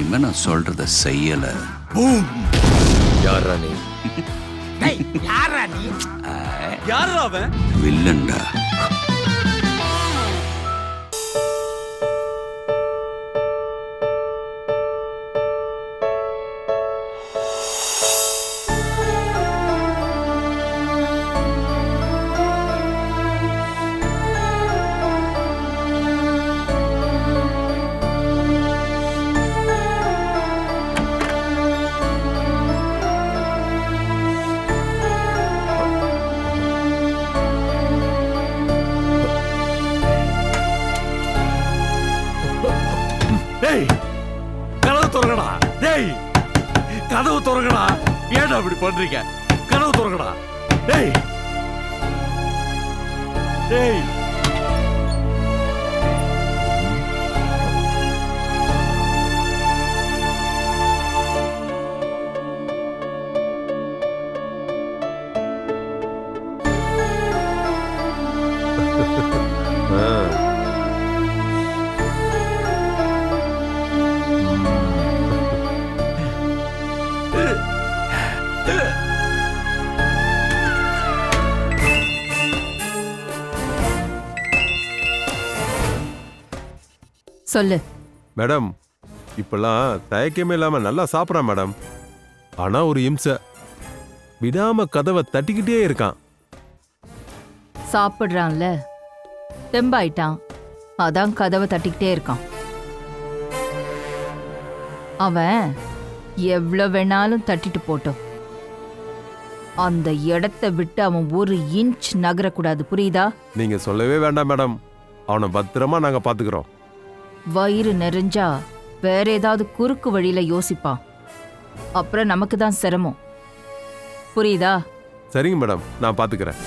இனிமே நான் சொல்றத செய்யல. யாரா நீ? யாரா நீ? யாரா அவன்? வில்லன்டா. கதவு திறக்கடா. டேய் கதவு திறக்கடா. ஏன்டா அப்படி பண்றீங்க? கதவு திறக்கடா. டேய் டேய் சொல்லு. மேடம், இப்பெல்லாம் தயக்கமே இல்லாம நல்லா சாப்பிட்றான் மேடம். ஆனா ஒரு இம்சை, விடாம கதவை தட்டிக்கிட்டே இருக்கான். சாப்பிடுறான்ல, தெம்பாயிட்டான், அதான் கதவை தட்டிக்கிட்டே இருக்கான். அவன் எவ்வளவு வேணாலும் தட்டிட்டு போட்டோம், அந்த இடத்தை விட்டு அவன் ஒரு இன்ச் நகரக்கூடாது, புரியுதா? நீங்க சொல்லவே வேண்டாம் மேடம், அவனை பத்திரமா நாங்க பாத்துக்கிறோம். வயிறு நிறைஞ்சா வேற ஏதாவது குறுக்கு வழியில யோசிப்பான், அப்புறம் நமக்கு தான் சிரமம், புரியுதா? சரிங்க மேடம், நான் பாத்துக்கிறேன்.